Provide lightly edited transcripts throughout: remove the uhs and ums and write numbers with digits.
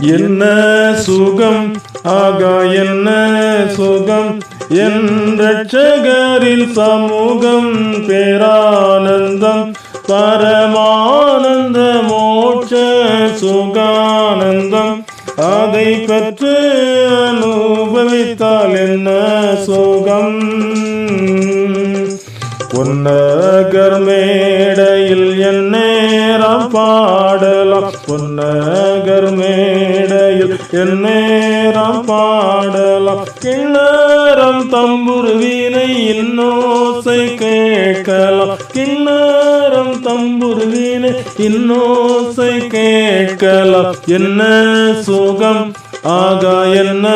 என்ன சுகம் ஆகா என்ன சுகம் என் ரட்சகரின் சமூகம் பேரானந்தம் பரமானந்த மோட்ச சுகானந்தம் அதை பெற்று அனுபவித்தால் என்ன சுகம் பொன்னகர் மேடையில் என் நேரம் பாடலாம் பொன்னகர் மேடையில் என் நேரம் பாடலாம் கிண்ணறம் தம்புரு வீணை இன்னோசை கேட்கலாம் கிண்ணறம் தம்புரு வீணை இன்னோசை கேட்கலாம் என்ன சுகம் ஆகா என்ன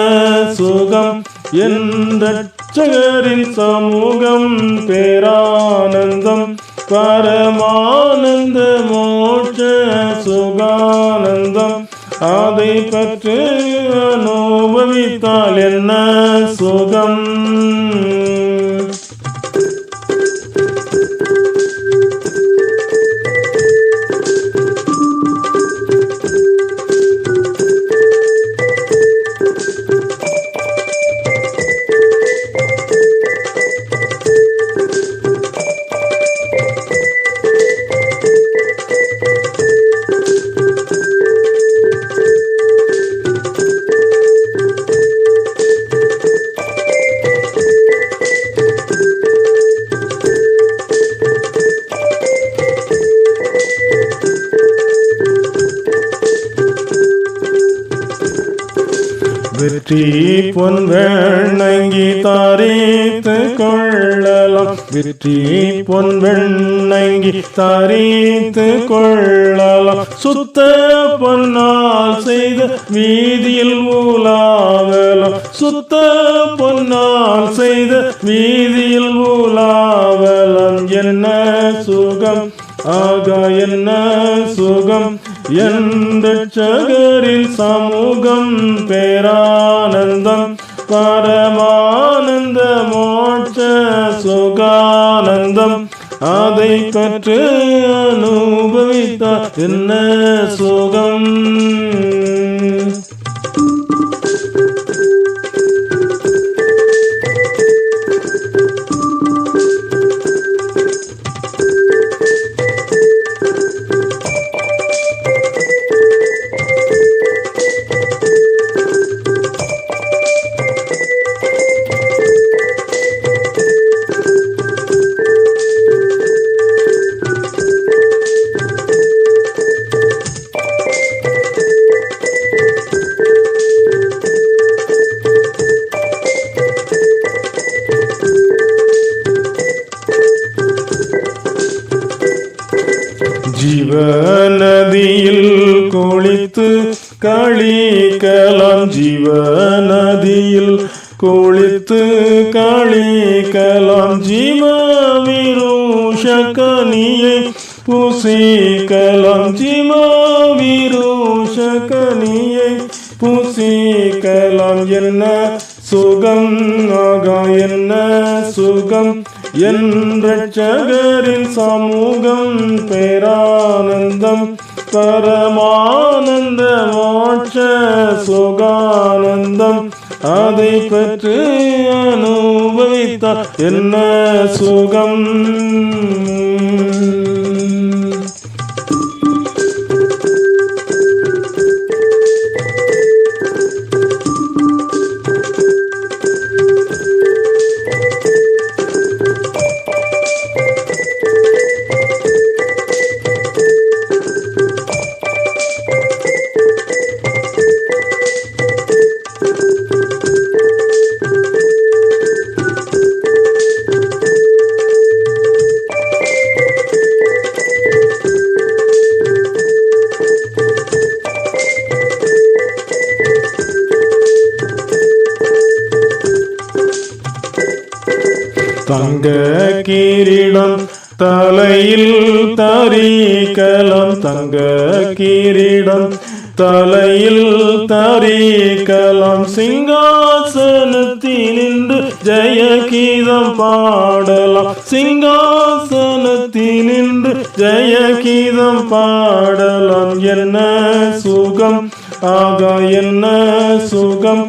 சுகம் என் ரட்சகரின் சமூகம் பேரானந்தம் பரமானந்த மோட்ச சுகானந்தம் அதை பற்றி அனுபவித்தால் என்ன சுகம் வெற்றி பொன் வெண்ணங்கி தாரித்து கொள்ளலாம் வெற்றி பொன் வெண்ணங்கி தாரித்து கொள்ளலாம் சுத்த பொன்னால் செய்த வீதியில் ஊலாவலாம் சுத்த பொன்னால் செய்த வீதியில் ஊலாவலாம் என்ன சுகம் ஆகா என்ன சுகம் என் ரட்சகரின் சமூகம் பேரானந்தம் பரமானந்த மோட்ச சுகானந்தம் அதை பற்றி அனுபவித்தால் என்ன சுகம் ஜீவநதியில் குளித்து களிக்கலாம் ஜீவநதியில் குளித்து களிக்கலாம் ஜீவவிருஷகனியை புசிக்கலாம் ஜீவவிருஷகனியை புசிக்கலாம் என்ன சுகம் ஆகா என்ன சுகம் என் ரட்சகரின் சமூகம் பேரானந்தம் பரமானந்த மோட்ச சுகானந்தம் அதை பற்றி அனுபவித்தால் என்ன சுகம் தங்க கிரீடம் தலையில் தரிக்கலாம் தங்க கிரீடம் தலையில் தரிக்கலாம் சிங்காசனத்தில் நின்று ஜெய கீதம் பாடலாம். சிங்காசனத்தில் நின்று ஜெய கீதம் பாடலாம். என்ன சுகம் ஆகா என்ன சுகம்,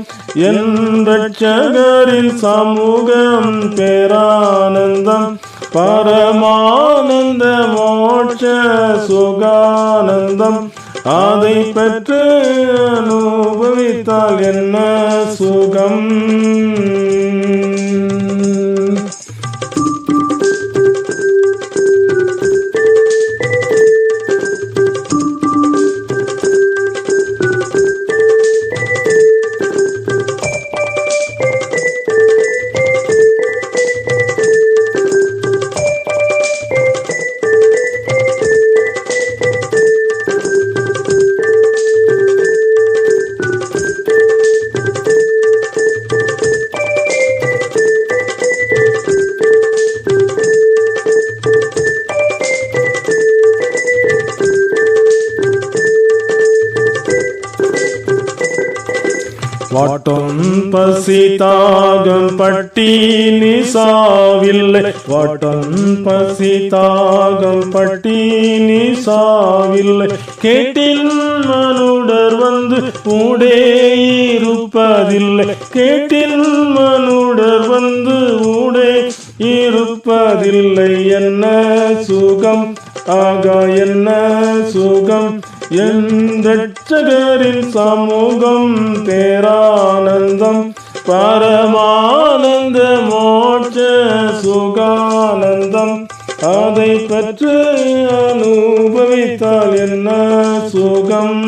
என் ரட்சகரின் சமூகம் பேரானந்தம், பரமானந்த மோட்ச சுகானந்தம், அதை பெற்று அனுபவித்தால் என்ன சுகம். வாட்டம் பசி தாகம் பட்டினி சாவில்லை, வாட்டம் பசி தாகம் பட்டினி சாவில்லை, கேட்டில் மனுடர் வந்து ஊடே இருப்பதில்லை, கேட்டில் மனுடர் வந்து ஊடே இருப்பதில்லை. என்ன சுகம் ஆகா என்ன சுகம், என் ரட்சகரின் சமூகம் பேரானந்தம், பரமானந்த மோட்ச சுகானந்தம், அதை பெற்று அனுபவித்தால் என்ன சுகம்.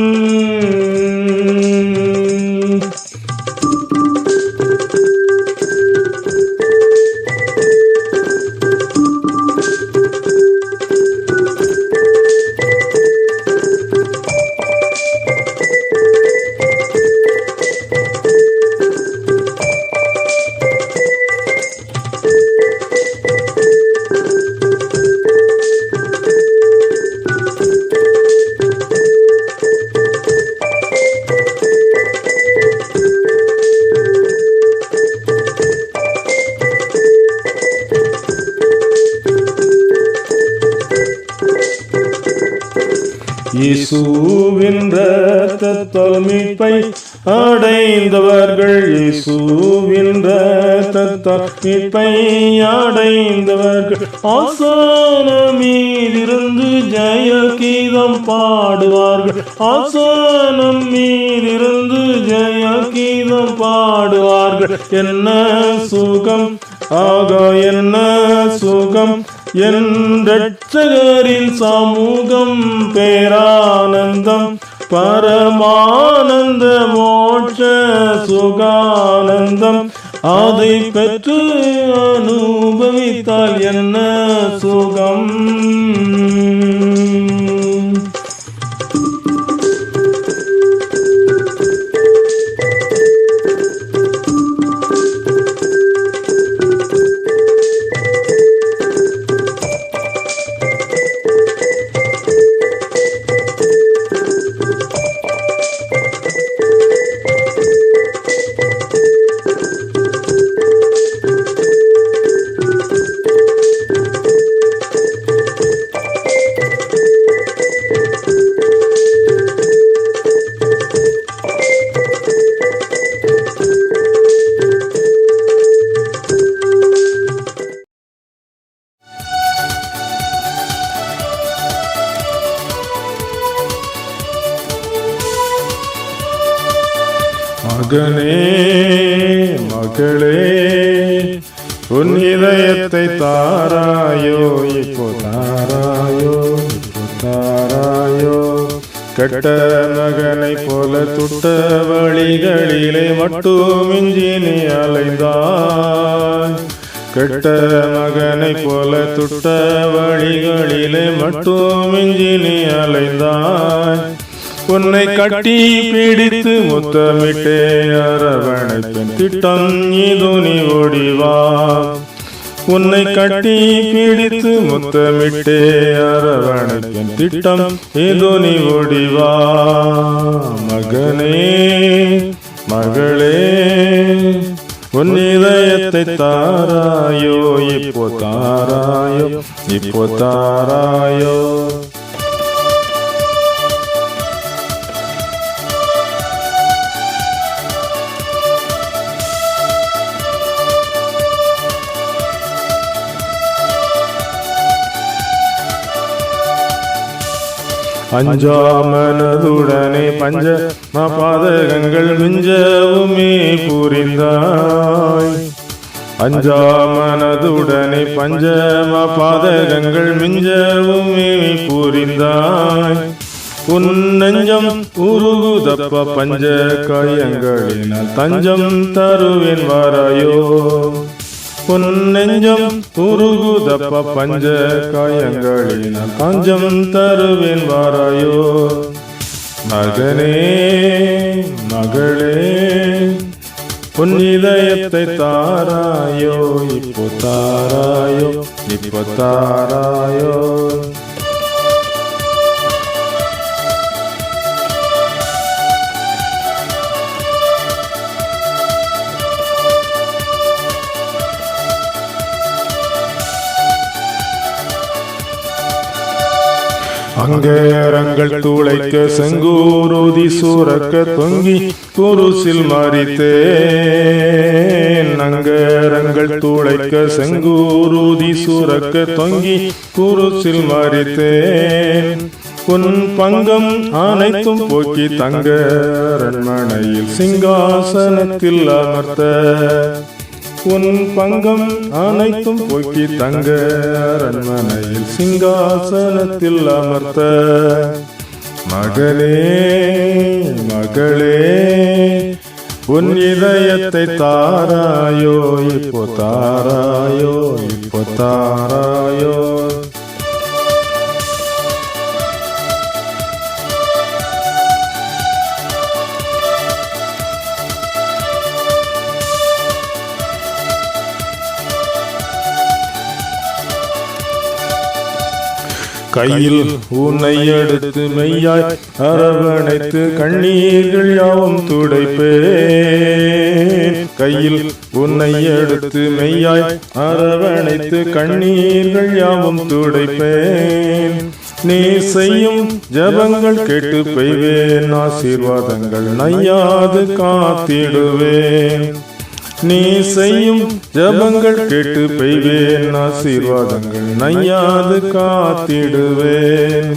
இயேசுவின் இரத்தத்தால் மீட்பை அடைந்தவர்கள், இயேசுவின் இரத்தத்தால் மீட்பை அடைந்தவர்கள், ஆசனம் மீதிருந்து ஜெய கீதம் பாடுவார்கள், ஆசனம் மீதிருந்து ஜெய கீதம் பாடுவார்கள். என்ன சுகம் ஆகா என்ன சுகம், என் ரட்சகரின் சமூகம் பேரானந்தம், பரமானந்த மோட்ச சுகானந்தம், அதை பெற்று அனுபவித்தால் என்ன சுகம். மகனே மகளே, உன் இதயத்தை தாராயோ இப்போ தாராயோ இப்போ தாராயோ, கெட்ட மகனை போல துட்ட வழிகளிலே மட்டும் மிஞ்சி நீ அலைந்தாய், கெட்ட மகனை போல துட்ட வழிகளிலே மட்டும் மிஞ்சி நீ அலைந்தாய். உன்னை கட்டி பிடித்து முத்தமிட்டே அரவணைப்பின் திட்டம் இது நீ ஓடிவா, உன்னை கட்டி பிடித்து முத்தமிட்டே அரவணைப்பின் திட்டம் இது நீ ஓடிவா. மகனே மகளே, உன் இதயத்தை தாராயோ இப்போ தாராயோ இப்போ தாராயோ. அஞ்சாமனதுடனே பஞ்ச பாதகங்கள் மிஞ்சவுமே புரிந்தாய். அஞ்சாமனதுடனே பஞ்சம பாதகங்கள் மிஞ்சவுமே புரிந்தாய். உன் நெஞ்சம் உருகுதப்ப பஞ்ச காயங்களினால் தஞ்சம் தருவேன் வாராயோ. உன் நெஞ்சம் உருகுதப்ப பஞ்ச காயங்களினால் தஞ்சம் தருவேன் வாராயோ. மகனே மகளே உன் இதயத்தை தாராயோ இப்போ தாராயோ இப்போ தாராயோ. அங்கரங்கள் துளைக்க செங்கூருதி சூரக்க தொங்கி குருசில் மறித்தேன். அங்கரங்கள் துளைக்க செங்கூருதி சூரக்க தொங்கி குருசில் மறித்தேன். உன் பங்கம் அனைத்தும் போக்கி தங்க அரண்மனையில் சிங்காசனத்தில் அமர்த்த. உன் பங்கம் அனைத்தும் போக்கி தங்க அரண்மனையில் சிங்காசனத்தில் அமர்த்த. மகளே மகளே உன் இதயத்தை தாராயோ இப்போ தாராயோ இப்போ தாராயோ. கையில் உன்னை எடுத்து மெய்யாய் அரவணைத்து கண்ணீர்கள் யாவும் துடைப்பேன். கையில் உன்னை எடுத்து மெய்யாய் அரவணைத்து கண்ணீர்கள் யாவும் துடைப்பேன். நீ செய்யும் ஜபங்கள் கேட்டு பெய்வேன். ஆசீர்வாதங்கள் நையாது காத்திடுவேன். நீ செய்யும் ஜபங்கள் கேட்டு பெய்வேன். ஆசீர்வாதங்கள் நையாது காத்திடுவேன்.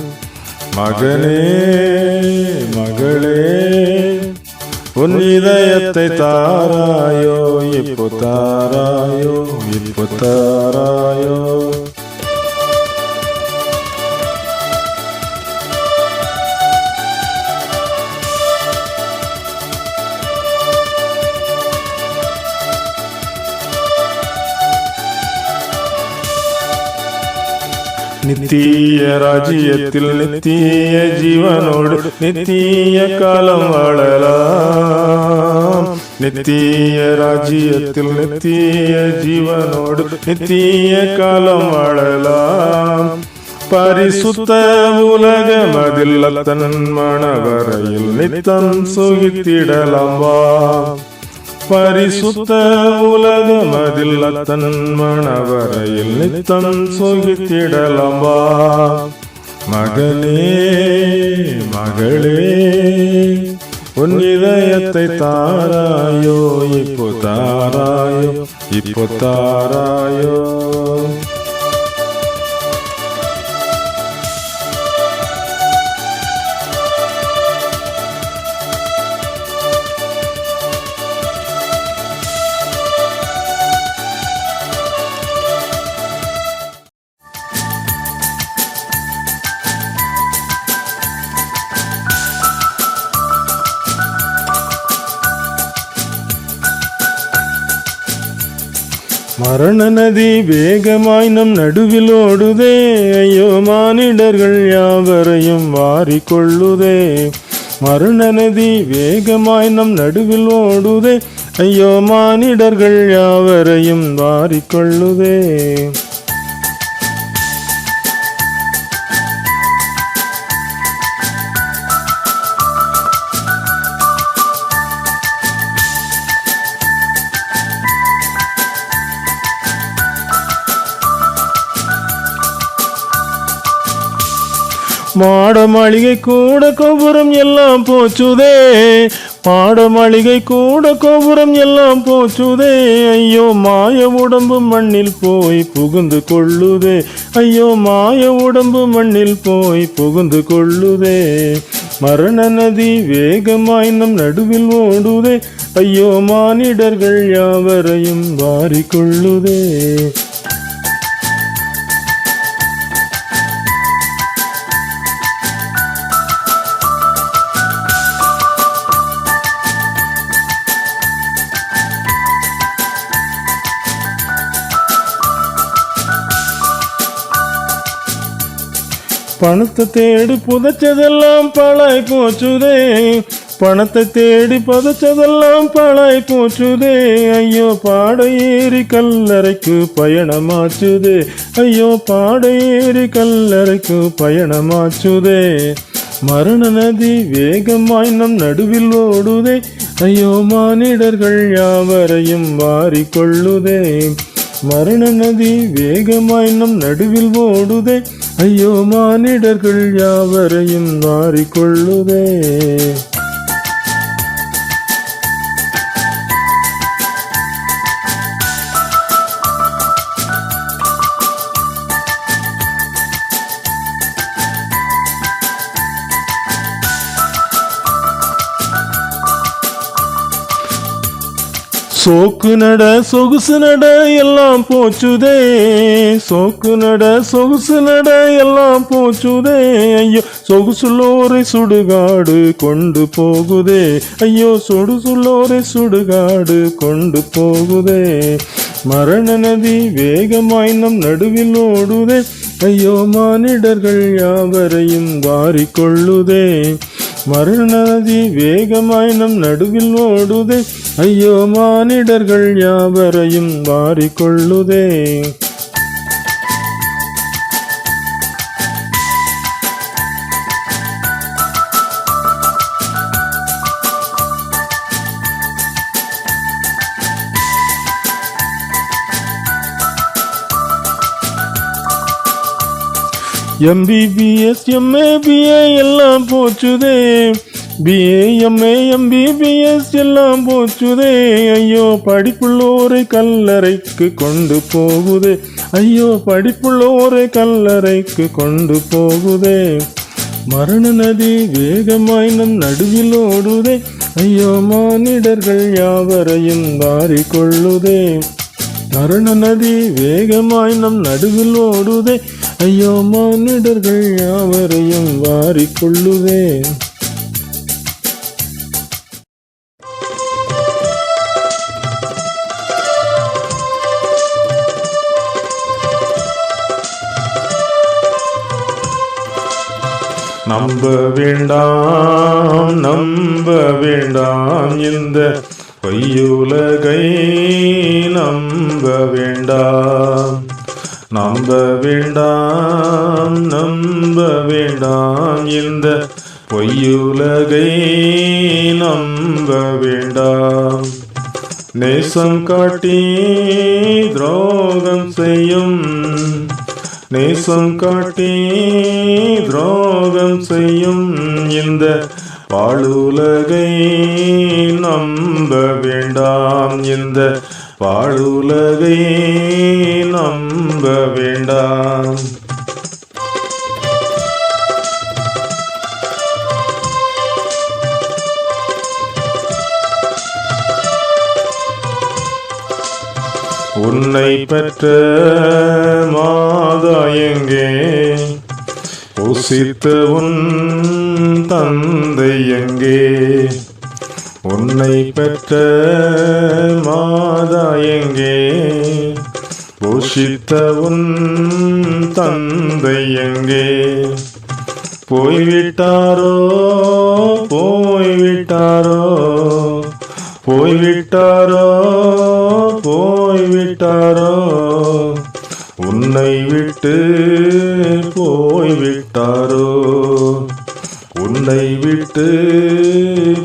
மகனே மகளே உன் இதயத்தை தாராயோ இப்போ தாராயோ இப்போ தாராயோ. நித்திய ராஜ்யத்தில் நித்திய ஜீவனோடு நித்திய காலம் வாழலாம். நித்திய ராஜ்யத்தில் நித்திய ஜீவனோடு நித்திய காலம் வாழலாம். பரிசுத்த உலகமதில் தன் மணவரையில் நித்தம் சுகித்திடலாம் வா. பரிசுத்த உலகமதில் தன் மணவரையில் நித்தம் சுகித்திடலாம் வா. மகனே மகளே உன் இதயத்தை தாராயோ இப்போ தாராயோ இப்போ தாராயோ. மரண நதி வேகமாய் நம் நடுவில் ஓடுதே. ஐயோ மானிடர்கள் யாவரையும் வாரிக்கொள்ளுதே. மரண நதி வேகமாய் நம் நடுவில் ஓடுதே. ஐயோ மானிடர்கள் யாவரையும் வாரிக்கொள்ளுதே. மாட மாளிகை கூட கோபுரம் எல்லாம் போச்சுதே, மாட மாளிகை கூட கோபுரம் எல்லாம் போச்சுதே. ஐயோ மாய உடம்பு மண்ணில் போய் புகுந்து கொள்ளுதே, ஐயோ மாய உடம்பு மண்ணில் போய் புகுந்து கொள்ளுதே. மரண நதி வேகமாய் நம் நடுவில் ஓடுதே, ஐயோ மானிடர்கள் யாவரையும் வாரிக்கொள்ளுதே. பணத்தை தேடி புதைச்சதெல்லாம் பாழாய் போச்சுதே, பணத்தை தேடி புதைச்சதெல்லாம் பாழாய் போச்சுதே. ஐயோ பாடை ஏறி கல்லறைக்கு பயணமாச்சுதே, ஐயோ பாடை ஏறி கல்லறைக்கு பயணமாச்சுதே. மரண நதி வேகமாய் நம் நடுவில் ஓடுதே, ஐயோ மானிடர்கள் யாவரையும் வாரிக்கொள்ளுதே. மரண நதி வேகமாய் நம் நடுவில் ஓடுதே, ஐயோ மானிடர்கள் யாவரையும் வாரிக்கொள்ளுதே. சோக்கு நட சொகுசு நட எல்லாம் போச்சுதே, சோக்கு நட சொகுசு நட எல்லாம் போச்சுதே. ஐயோ சொகுசுள்ளோரை சுடுகாடு கொண்டு போகுதே, ஐயோ சொடுசுள்ளோரை சுடுகாடு கொண்டு போகுதே. மரண நதி வேகமாய் நம் நடுவில் ஓடுதே, ஐயோ மானிடர்கள் யாவரையும் வாரிக்கொள்ளுதே. மரண நதி வேகமாய் நம் நடுவில் ஓடுதே, ஐயோ மானிடர்கள் யாவரையும் வாரிக்கொள்ளுதே. MBBS MABA எல்லாம் போச்சுதே, BA MA MBBS எல்லாம் போச்சுதே. ஐயோ படிப்புள்ளோரை கல்லறைக்கு கொண்டு போகுதே, ஐயோ படிப்புள்ளோரை கல்லறைக்கு கொண்டு போகுதே. மரண நதி வேகமாய் நம் நடுவில் ஓடுதே, ஐயோ மானிடர்கள் யாவரையும் வாரிக்கொள்ளுதே. மரண நதி வேகமாய் நம் நடுவில் ஓடுதே, ஐயோ மானிடர்கள் யாவரையும் வாரிக்கொள்ளுதே. நம்ப வேண்டாம் நம்ப வேண்டாம் இந்த பொய்யுலகை நம்ப வேண்டாம், நம்ப வேண்டாம் நம்ப வேண்டாம் இந்த பொய்யுலகை நம்ப வேண்டாம். நேசம் காட்டி துரோகம் செய்யும், நேசம் காட்டி துரோகம் செய்யும் இந்த பாழுலகை நம்ப வேண்டாம், இந்த பாழுலகை நம்ப வேண்டாம். உன்னை பெற்ற மாதா எங்கே, உசித்த உன் தந்தை எங்கே. உன்னை பெற்ற மாதா எங்கே, உசித்த உன் தந்தை எங்கே. போய்விட்டாரோ போய்விட்டாரோ போய்விட்டாரோ போய்விட்டாரோ, உன்னை விட்டு போய்விட்டாரோ, உன்னை விட்டு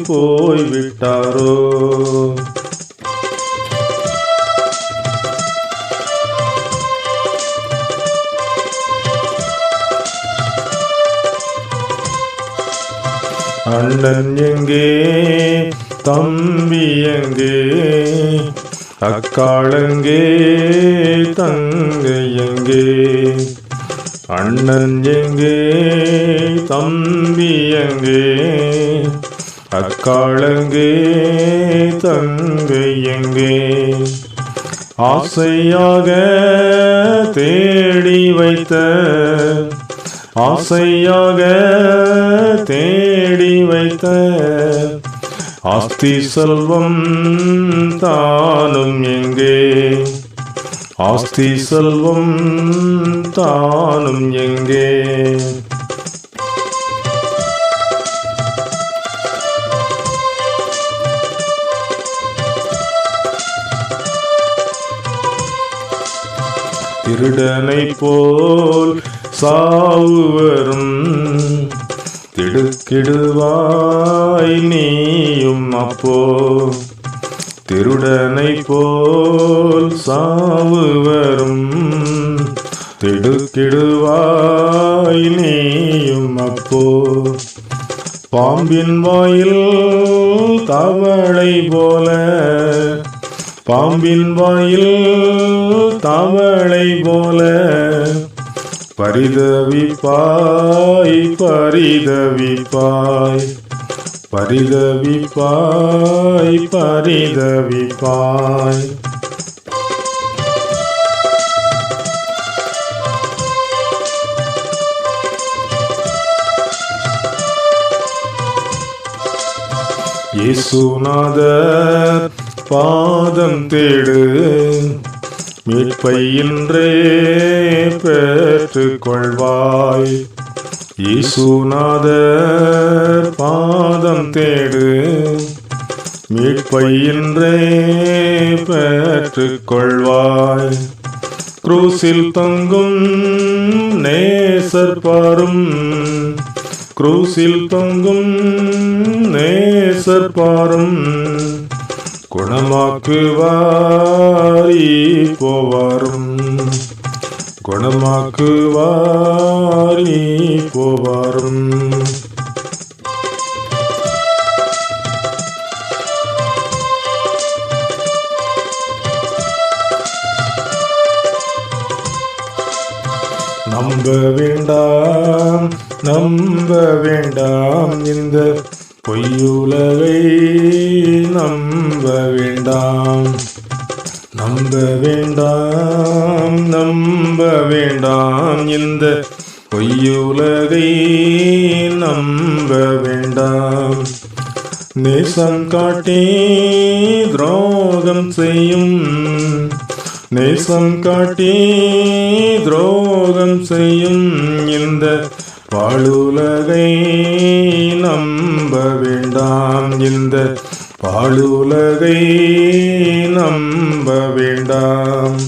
போய்விட்டாரோ. அண்ணன் எங்கே, தம்பி எங்கே, அக்காளெங்கே, தங்கை எங்கே? அண்ணன் எங்கே, தம்பி எங்கே, அக்காளெங்கே, தங்கை எங்கே? ஆசையாக தேடி வைத்த, ஆசையாக தேடி வைத்த ஆஸ்தி செல்வம் தானும் எங்கே? ஆஸ்தி செல்வம் தானும் எங்கே? திருடனை போல் சாவு வரும், திடுக்கிடுவாய் நீயும் அப்போ. திருடனை போல் சாவு வரும், திடுக்கிடுவாய் நீயும் அப்போ. பாம்பின் வாயில் தவளை போல, பாம்பின் வாயில் தவளை போல பரிதவிப்பாய், பரிதவிப்பாய், பரிதவிப்பாய், பரிதவிப்பாய். இயேசுநாதர் பாதம் தேடு, மீட்பை இன்றே பெற்றுக் கொள்வாய். இயேசுநாதர் பாதம் தேடு, மீட்பை இன்றே பெற்றுக் கொள்வாய். குரூசில் தொங்கும் நேசர் பாரும், குரூசில் தொங்கும் நேசர் பாரும். குணமாக்குவாரி போவாரும், குணமாக்குவாரி போவாரும். நம்ப வேண்டாம், நம்ப வேண்டாம், இந்த பொய்யுலகை நம்ப வேண்டாம். நம்ப வேண்டாம், நம்ப வேண்டாம், இந்த பொய்யுலகை நம்ப வேண்டாம். நேசம் காட்டி துரோகம் செய்யும், நேசம் காட்டி துரோகம் செய்யும் இந்த பாழுலகை நம்ப வேண்டாம். இந்த பாழுலகை நம்ப வேண்டாம்.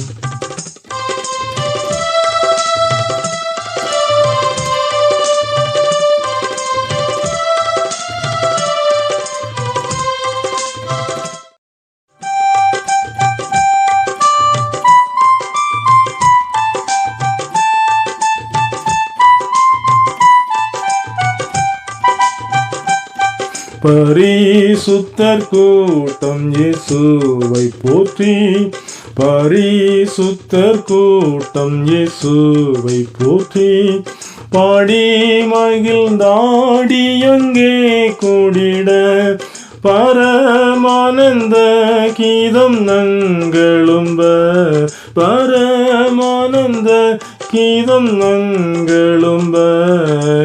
பரிசுத்தர் கூட்டம் இயேசுவை போற்றி, பரிசுத்தர் கூட்டம் இயேசுவை போற்றி. பாடி மகிழ்ந்தாடி அங்கே கூடிட, பரமானந்த கீதம் நங்களும்ப, பரமானந்த கீதம் நங்களும்ப.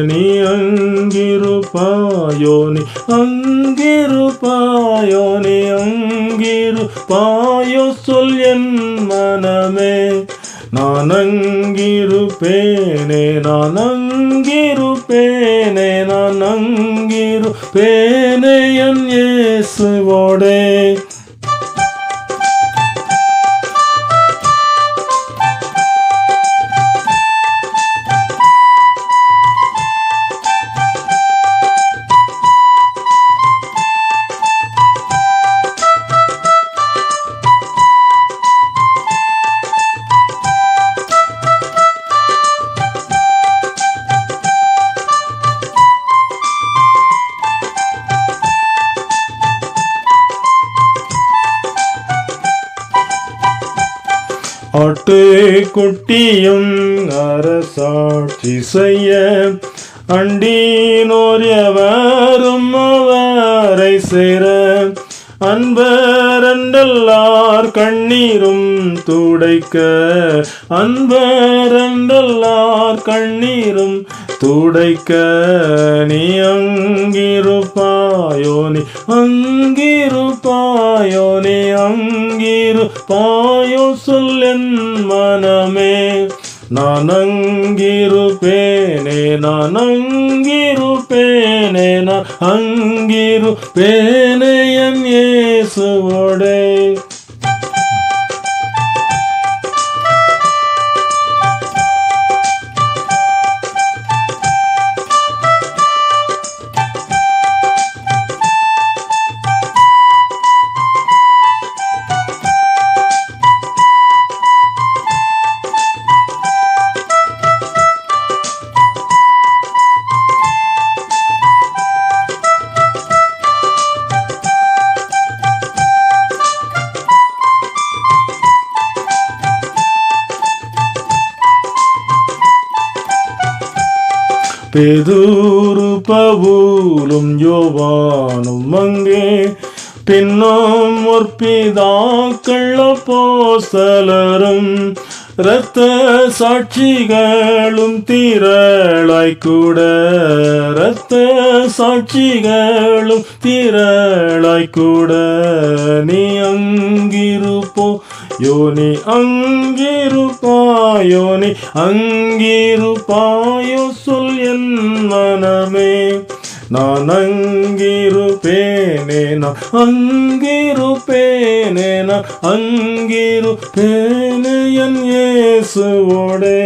நீ அங்கிருப்பாயோ, நீ அங்கிருப்பாயோ, நீ அங்கிருப்பாயோ சொல் என் மனமே. நான் அங்கிருப்பேனே, நான் அங்கிருப்பேனே, நான் அங்கிருப்பேனே என் இயேசுவோடே. ஆட்டுக்குட்டியும் அரசாட்சி செய்ய அண்டினோர் எவரும் அவரை சேர அன்பரண்டல்லார் கண்ணீரும் துடைக்க அன்பரண்டல்லார் கண்ணீரும் துடைக்க நீ அங்கிருப்பாயோ நீ அங்கிருப்பாயோ நீ அங்கிருப்பாயோ சொல்லென் மனமே நான் அங்கிருப்பேனே நான் அங்கிருப்பேனே நான் அங்கிருப்பேனே என் இயேசுவோடே. பேதுரு பவுலும் யோவானும் அங்கே பின்னும் முற்பிதாக்கள் அப்போஸ்தலரும் இரத்த சாட்சிகளும் திரளாய்க்கூட இரத்த சாட்சிகளும் திரளாய்க்கூட நீ அங்கிருப்போ யோனி அங்கிருப்பாயோ நீ அங்கிருப்பாயோ சொல் என் மனமே நான் அங்கிருப்பேனே நான் அங்கிருப்பேனே நான் அங்கிருப்பேனே என் இயேசுவோடே.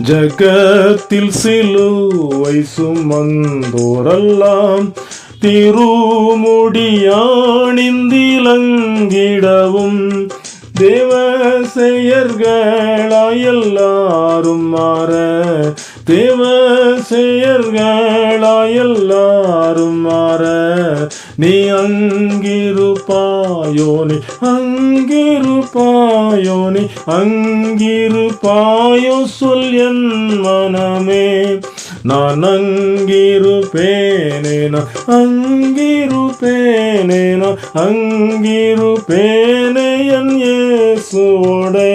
ஜகத்தில் சிலுவை சுமந்தோரெல்லாம் திருமுடியாணிந்திலங்கிடவும் தேவசெயர்களாயெல்லாரும் மாற தேவசெயர்களாயெல்லாரும் மாற நீ அங்கிருப்பாயோ நீ அங்கிருப்பாயோ நீ அங்கிருப்பாயோ சொல் என் மனமே நான் அங்கிருப்பேனே நான் அங்கிருப்பேனே நான் அங்கிருப்பேனே என் இயேசுவோடே.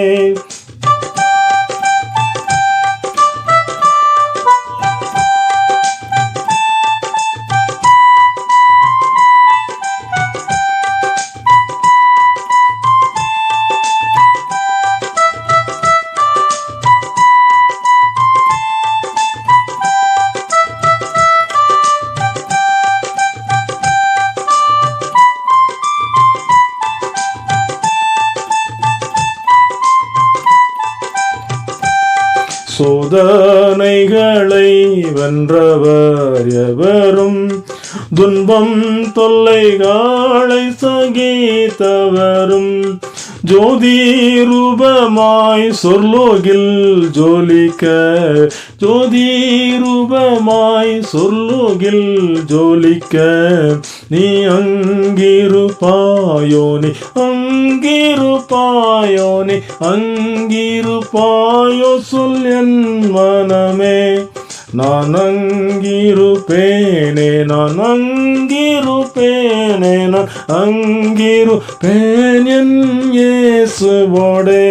சோதனைகளை வென்றவர் எவரும் துன்பம் தொல்லைகளை சகித்தவரும் ஜோதி ரூபமாய் சொர்லோகில் ஜோலிக்க ஜோதி ரூபமாய் சொர்லோகில் ஜோலிக்க நீ அங்கிருப்பாயோ நீ அங்கிருப்பாயோ நீ அங்கிருப்பாயோ சொல் என் மனமே நான் அங்கிருப்பேனே நான் அங்கிருப்பேனே நான் அங்கிருப்பேன் என் இயேசுவோடே.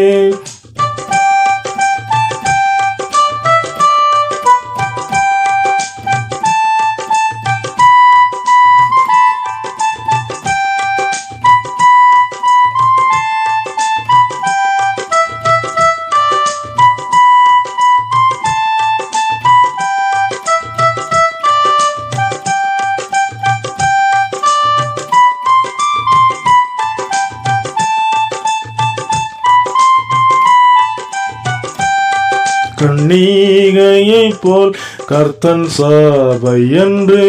கண்ணீகையைப் போல் கர்த்தன் சபை என்று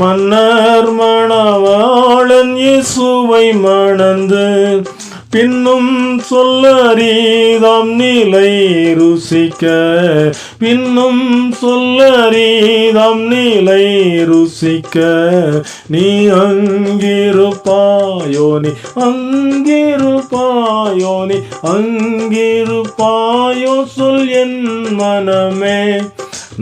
மன்னர் மணவாளன் இயேசுவை மணந்து பின்னும் சொல்லறிதாம் நிலை ருசிக்க பின்னும் சொல்லறிதாம் நிலை ருசிக்க நீ அங்கிருப்பாயோ நீ அங்கிருப்பாயோ நீ அங்கிருப்பாயோ சொல் என் மனமே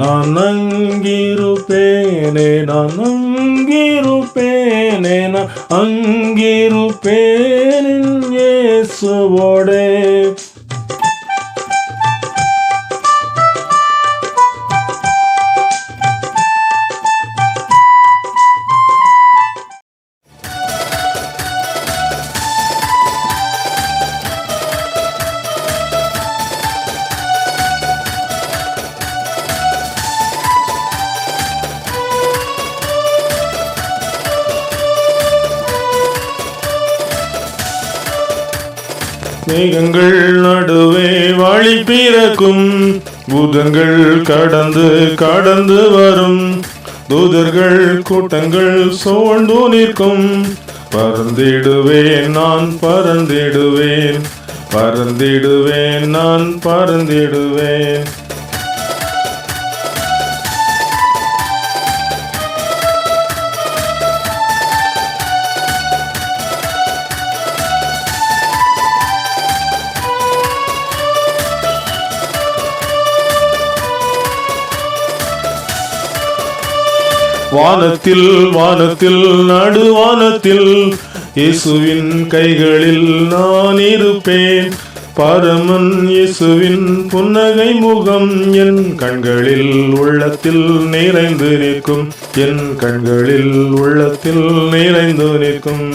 நான் அங்கிருப்பேனே நான் அங்கிருப்பேனே நான் அங்கிருப்பேன் இயேசுவோடே. மேகங்கள் நடுவே வழி பிறக்கும் பூதங்கள் கடந்து கடந்து வரும் தூதர்கள் கூட்டங்கள் சூழ்ந்து நிற்கும் பறந்திடுவேன் நான் பறந்திடுவேன் பறந்திடுவேன் நான் பறந்திடுவேன். வானத்தில் வானத்தில் நடுவானத்தில் இயேசுவின் கைகளில் நான் இருப்பேன். பரமன் இயேசுவின் புன்னகை முகம் என் கண்களில் உள்ளத்தில் நிறைந்து நிற்கும் என் கண்களில் உள்ளத்தில் நிறைந்து நிற்கும்.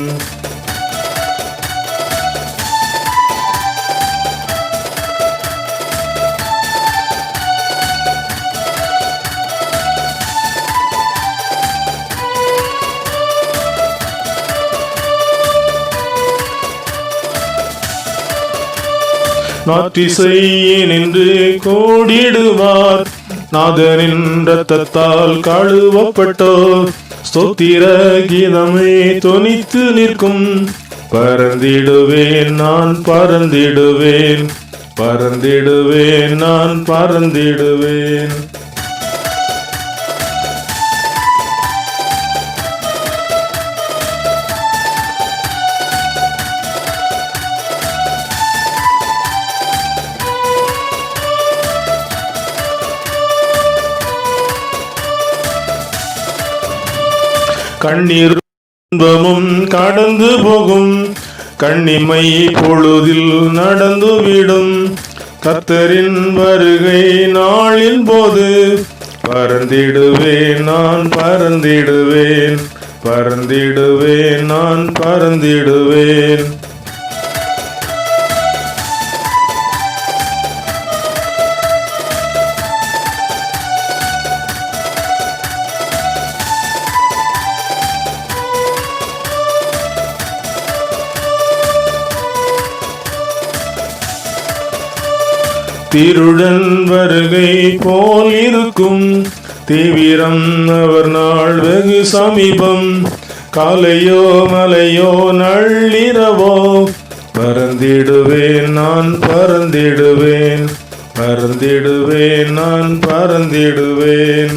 நாற்றிசை நின்று கோடிடுவார் நாதனின் இரத்தத்தால் கழுவப்பட்டோர் ஸ்தோத்திர கீதமே தொனித்து நிற்கும். பறந்திடுவேன் நான் பறந்திடுவேன் பறந்திடுவேன் நான் பறந்திடுவேன். கண்ணீர் துன்பமும் கடந்து போகும் கண்ணிமை பொழுதில் நடந்துவிடும் கர்த்தரின் வருகை நாளின் போது பறந்திடுவேன் நான் பறந்திடுவேன் பறந்திடுவேன் நான் பறந்திடுவேன். திருடன் வருகை போல் இருக்கும் தீவிரம் அவர் நாள் வெகு சமீபம். காலையோ மலையோ நள்ளிரவோ பறந்திடுவேன் நான் பறந்திடுவேன் பறந்திடுவேன் நான் பறந்திடுவேன்.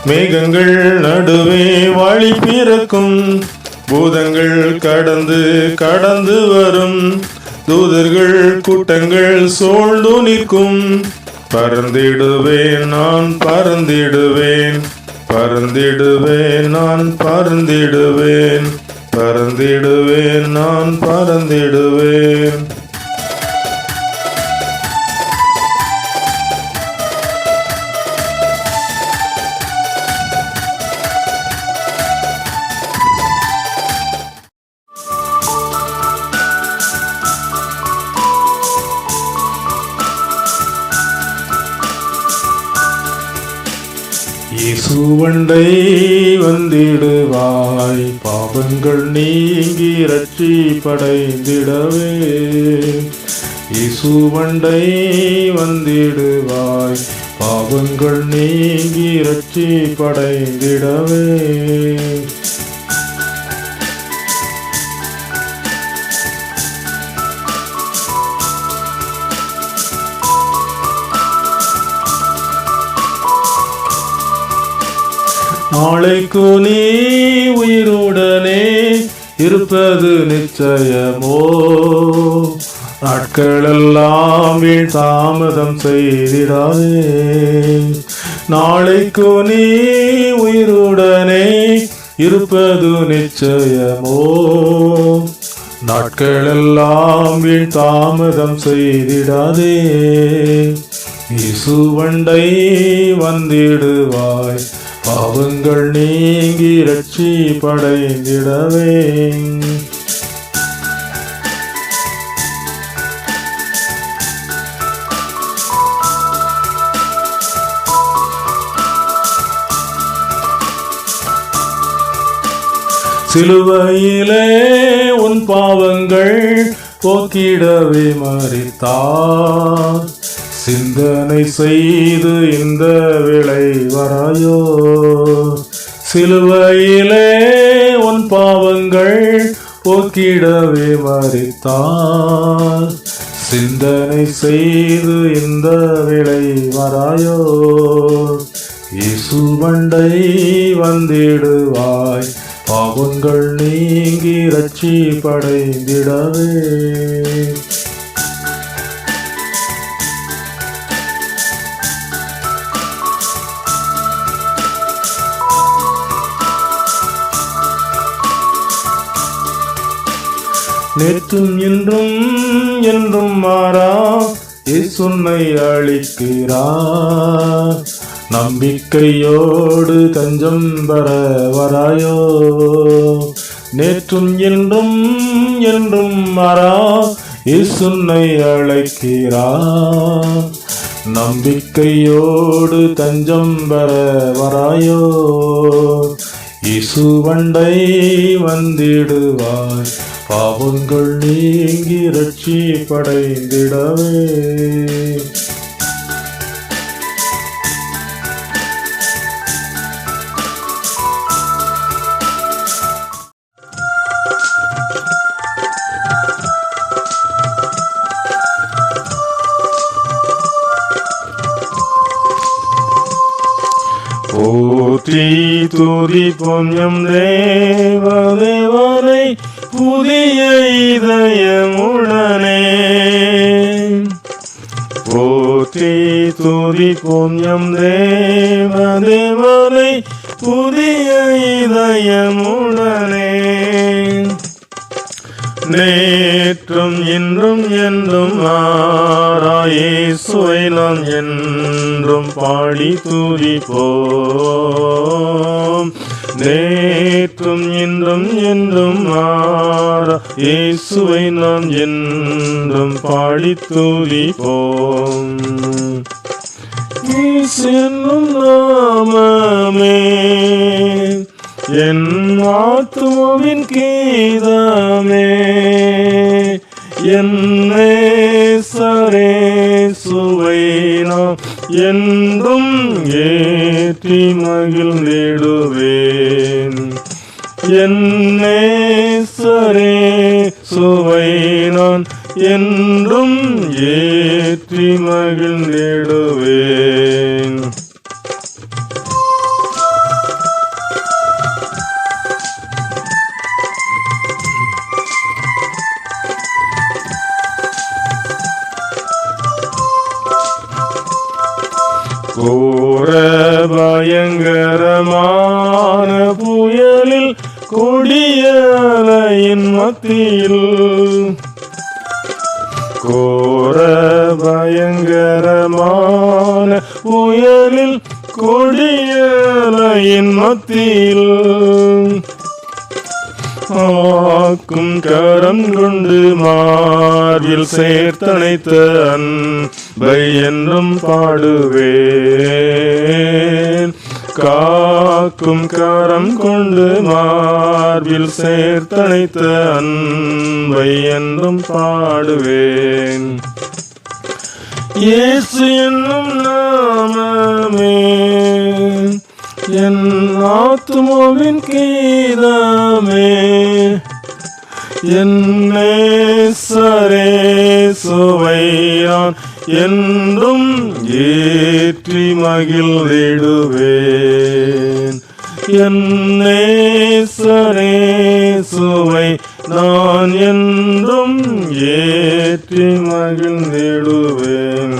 மேகங்கள் நடுவே வழி பிறக்கும் பூதங்கள் கடந்து கடந்து வரும் தூதர்கள் கூட்டங்கள் சூழ்ந்து நிற்கும். பறந்திடுவேன் நான் பறந்திடுவேன் பறந்திடுவேன் நான் பறந்திடுவேன் பறந்திடுவேன் நான் பறந்திடுவேன். இயேசுவண்டை வந்திடுவாய், பாவங்கள் நீங்கி ரட்சிப்படைந்திடவே. இயேசுவண்டை வந்திடுவாய், பாவங்கள் நீங்கி ரட்சிப்படைந்திடவே. நாளைக்கு நீ உயிருடனே இருப்பது நிச்சயமோ, நாட்களெல்லாம் வீண் தாமதம் செய்திடாதே. நாளைக்கு நீ உயிருடனே இருப்பது நிச்சயமோ, நாட்களெல்லாம் வீண் தாமதம் செய்திடாதே. இயேசுவண்டை வந்திடுவாய், பாவங்கள் நீங்கி ரட்சிப்படைந்திடவே. சிலுவையிலே உன் பாவங்கள் போக்கிடவே மரித்தார், சிந்தனை செய்து இந்த விளை வராயோ. சிலுவையிலே உன் பாவங்கள் போக்கிடவே மரித்தார், சிந்தனை செய்து இந்த விளை வராயோ. இயேசுவண்டை வந்திடுவாய், பாவங்கள் நீங்கி ரட்சிப்படைந்திடவே. நேற்றும் இன்றும் என்றும் மாறா இயேசுனை அளிக்கிறார், நம்பிக்கையோடு தஞ்சம் பெற வராயோ. நேற்றும் என்றும் என்றும் மாறா இயேசுனை அழைக்கிறார், நம்பிக்கையோடு தஞ்சம் பெற வராயோ. இயேசுவண்டை வந்திடுவாய், பாவங்கள் நீங்கி ரட்சிப்படைந்திடவே. போற்றி துதிப்போம் எம் தேவனை புதிய இதயமுடனே. போற்றி துதிப்போம் எம் தேவனை புதிய இதயமுடனே. நேற்றும் இன்றும் என்றும் மாறா இயேசுவை நாம் என்றும் பாடி துதிப்போம். நேற்றும் இன்றும் என்றும் மாறா இயேசுவை நாம் என்றும் பாடி துதிப்போம். இயேசு என்னும் நாமமே என் ஆத்துமாவின் கீதமே, என் நேசரே சுவை நாம் என்றும் ஏற்றி மகிழ்ந்திடுவேன். என் நேசரே சுவை நான் என்றும் ஏற்றி மகிழ்ந்திடுவேன். கோர பயங்கரமான புயலில் கொடிய அலையின் மத்தியில், கோர பயங்கரமான புயலில் கொடிய அலையின் மத்தியில், ஆக்கும் கரம் கொண்டு மார்பில் சேர்த்தணைத்த அன்பை என்றும் பாடுவேன். காக்கும் கரம் கொண்டு மார்பில் சேர்த்தணைத்த அன்பை என்றும் பாடுவேன். இயேசு என்னும் நாமமே என் ஆத்துமாவின் கீதமே, என் நேசரேசுவை நான் என்றும் ஏற்றி மகிழ்ந்திடுவேன். என் நேசரேசுவை நான் என்றும் ஏற்றி மகிழ்ந்திடுவேன்.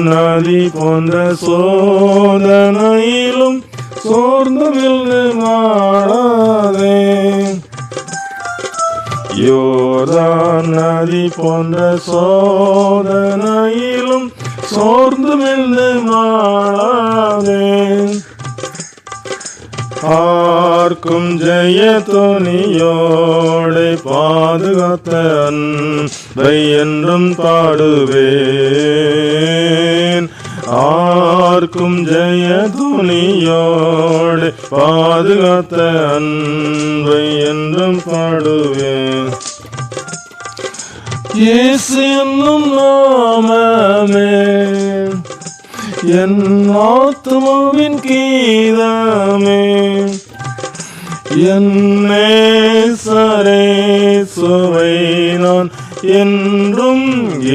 நதி போன்ற சோதனையிலும் சோர்ந்து விழுந்து மாறாதே. யோர்தான் நதி போன்ற சோதனையிலும் சோர்ந்து விழுந்து மாறாதே. ஆர்க்கும் ஜெய துணியோடு பாதுகாத்த அன்பை என்றும் பாடுவேன். ஆர்க்கும் ஜெய துணியோடு பாதுகாத்த அன்பை என்றும் பாடுவேன். இயேசு என்னும் நாமமே என் ஆத்துமாவின் கீதமே, என் நேசரேசுவை நான் என்றும்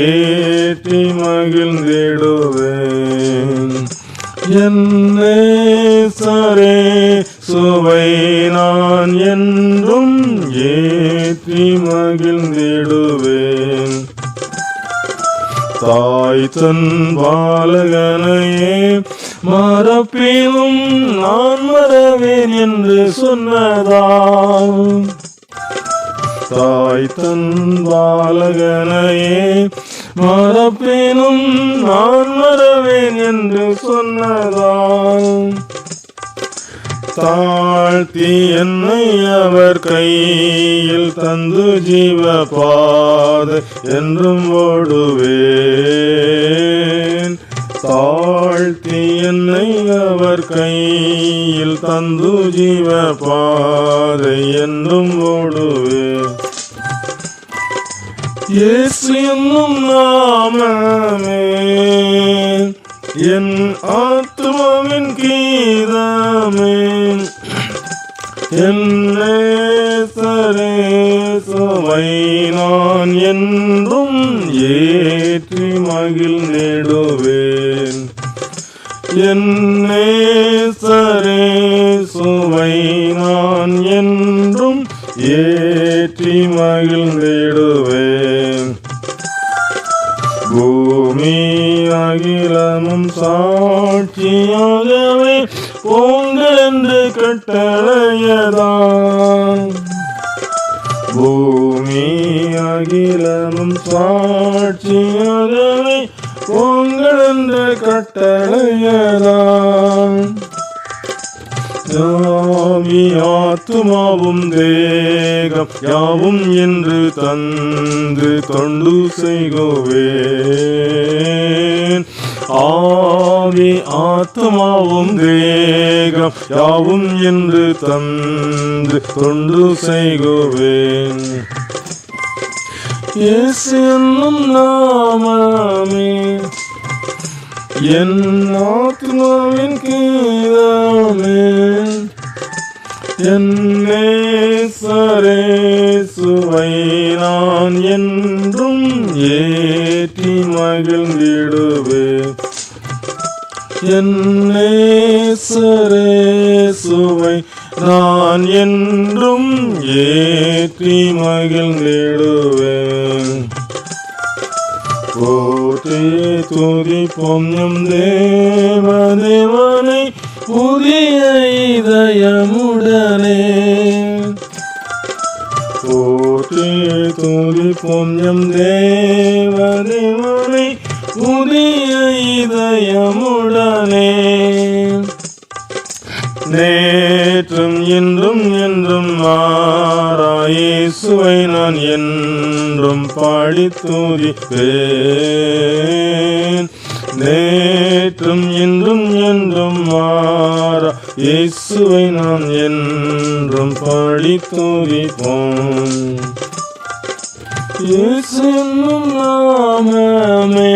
ஏற்றி மகிழ்ந்திடுவேன். என் நேசரேசுவை நான் என்றும் ஏற்றி மகிழ்ந்திடுவேன். தாய் தன் பாலகனையே மறப்பினும் நான் மறவேன் என்று சொன்னதாம். தாய் தன் பாலகனையே மறப்பினும் நான் மறவேன் என்று சொன்னதாம். தாழ்த்தி என்னை அவர் கையில் தந்து ஜீவ பாதை என்றும் ஓடுவேன். தாழ்த்தி என்னை அவர் கையில் தந்து ஜீவ பாதை என்றும் ஓடுவேன். இயேசு என்னும் நாமமே என் ஆத்துமாவின் கீதமே, என் நேசரேசுவை நான் என்றும் ஏற்றி மகிழ்ந்திடுவேன். என் நேசரேசுவை நான் என்றும் ஏற்றி மகிழ்ந்திடுவேன். பூமி அகிலமும் சாட்சியாகவே போங்கள் என்று கட்டளையதான். பூமி அகிலமும் சாட்சியாகவே போங்கள் என்று கட்டளையதான். யாவி ஆத்துமாவும் தேகம் யாவும் என்று தந்து தொண்டு செய்குவேன். ஆவி ஆத்துமாவும் தேகம் யாவும் என்று தந்து தொண்டு செய்குவேன். இயேசு என்னும் நாமமே என் ஆத்துமாவின் கீதமே, என் நேசரேசுவை நான் என்றும் ஏற்றி மகிழ்ந்திடுவேன். என் நேசரேசுவை நான் என்றும் ஏற்றி மகிழ்ந்திடுவேன். போற்றி துதிப்போம் நம் தேவனை புதிய இதயமுடனே. போற்றி துதிப்போம் நம் தேவனை புதிய இதயமுடனே. நேற்றும் இன்றும் என்றும் மாறா இயேசுவை நான் என்றும் பாடி துதிப்பேன். நேற்றும் இன்றும் என்றும் மாறா இயேசுவை நாம் என்றும் பாடி துதிப்போம். இயேசு என்னும் நாமமே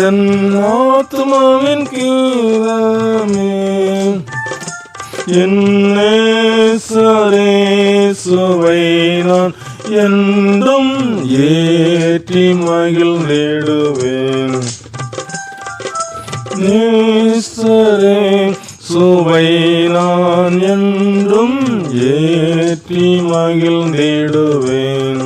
என் ஆத்துமாவின் கீதமே, என் நேசரேசுவை நான் என்றும் ஏற்றி மகிழ்ந்திடுவேன். நேசரேசுவை நான் என்றும் ஏற்றி மகிழ்ந்திடுவேன்.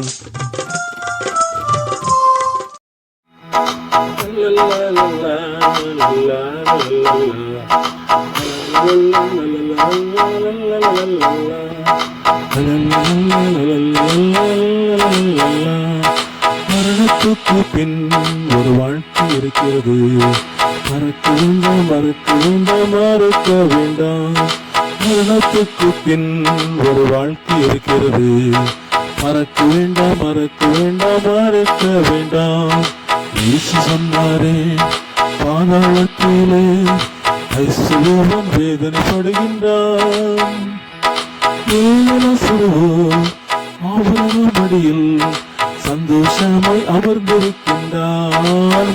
மரணத்துக்கு பின் ஒரு வாழ்க்கை இருக்கிறது. மறக்க வேண்டாம், மறக்க வேண்டாம், மறக்க வேண்டாம். மரணத்துக்கு பின் ஒரு வாழ்க்கை இருக்கிறது. மறக்க வேண்டாம், மறக்க வேண்டாம், மறக்க வேண்டாம். இயேசு சொன்னாரே, பாதாளத்திலே ஐசுவன் வேதனைப்படுகின்றான். மடியில் சந்தோஷமாய் அமர்ந்திருக்கின்றான்.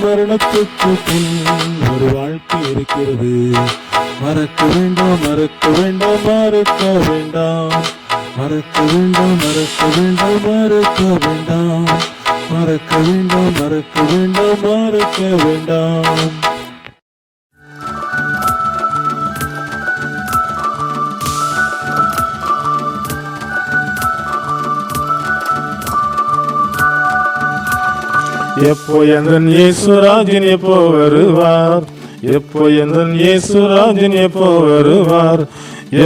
மரணத்துக்கு பின் ஒரு வாழ்க்கை இருக்கிறது. மறக்க வேண்டாம், மறக்க வேண்டாம், மறக்க வேண்டாம். மறக்க வேண்டாம், மறக்க வேண்டாம், மறக்க வேண்டாம். மறக்க வேண்டாம், மறக்க வேண்டாம், மறக்க வேண்டாம். எப்போ எந்தன் இயேசுராஜன் எப்போ வருவார்? எப்போ எந்தன் இயேசுராஜன் எப்போ வருவார்?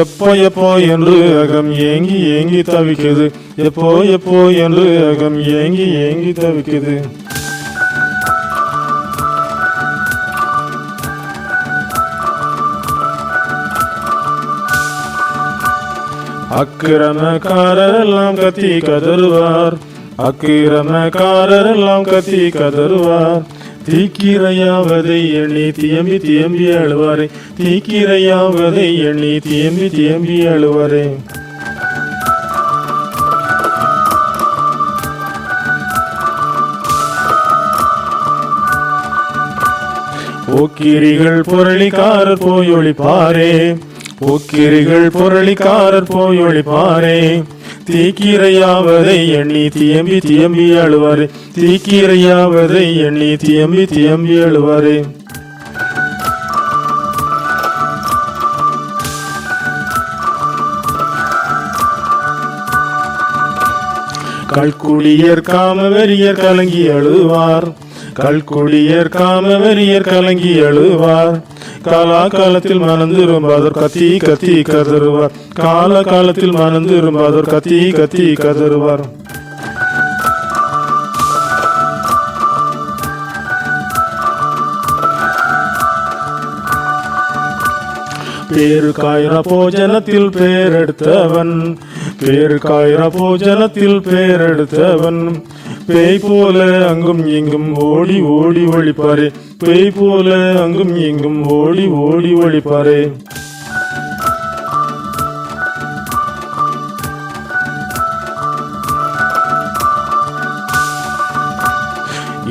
எப்போ எப்போ என்று அகம் ஏங்கி ஏங்கி தவிக்குது. எப்போ எப்போ என்று அகம் ஏங்கி ஏங்கி தவிக்குது. அக்கிரமக்காரெல்லாம் கத்தி கதறுவார். அக்கிரமக்காரெல்லாம் கத்தி கதறுவார். தீக்கிரையாவதை எண்ணி தியம்பி தியம்பி அழுவாரே. தீக்கிரையாவதை எண்ணி தியம்பி தியம்பி அழுவாரே. போக்கிரிகள் பொருளிக்காரர் போய் ஒளிப்பாரே. போக்கிரிகள் பொருளிக்காரர் போய் ஒளிப்பாரே. தீக்கிரையாவதை எண்ணி தியம்பி தியம்பி அழுவாரே. தீக்கிரையாவதை எண்ணி தியம்பி தியம்பி அழுவாரே. கல்குடியர் காமவெறியர் கலங்கி அழுவார். கல்குடியர் காமவெறியர் கலங்கி அழுவார். காலகாலத்தில் மனந்திரும்பாதோர் கத்தி கத்தி கதறுவார். காலகாலத்தில் மனந்திரும்பாதோர் கத்தி கத்தி கதறுவார். பேருக்காயிர போஜனத்தில் பேரெடுத்தவன். பேருக்காயிர போஜனத்தில் பேரெடுத்தவன். பேய் போல அங்கும் இங்கும் ஓடி ஓடி ஒளிப்பாரே. பேய் போல அங்கும் இங்கும் ஓடி ஓடி ஒளிப்பாரே.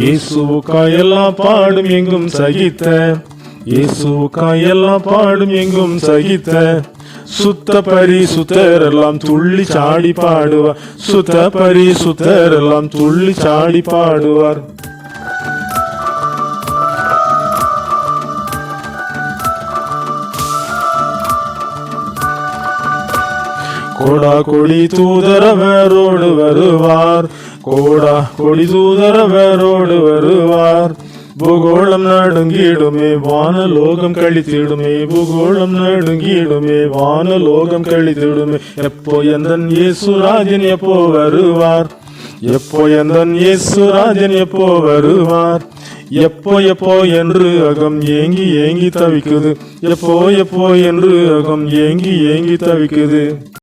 இயேசுவுக்காய் எல்லாம் பாடும் எங்கும் சகித்த. இயேசுவுக்காய் எல்லாம் பாடும் எங்கும் சகித்த. சுத்த பரிசுத்தரெல்லாம் துள்ளி சாடி பாடுவார். சுத்த பரிசுத்தரெல்லாம் துள்ளி சாடி பாடுவார். கோடா கொடி தூதரவரோடு வருவார். கோடா கொடி தூதரவரோடு வருவார். பூகோளம் நடுங்கிடுமே வானலோகம் கழித்திடுமே. பூகோளம் நடுங்கிடுமே வானலோகம் கழித்திடுமே. எப்போ எந்தன் இயேசுராஜன் எப்போ வருவார்? எப்போ எந்தன் இயேசுராஜன் எப்போ வருவார்? எப்போ எப்போ என்று அகம் ஏங்கி ஏங்கி தவிக்குது. எப்போ எப்போ என்று அகம் ஏங்கி ஏங்கி தவிக்குது.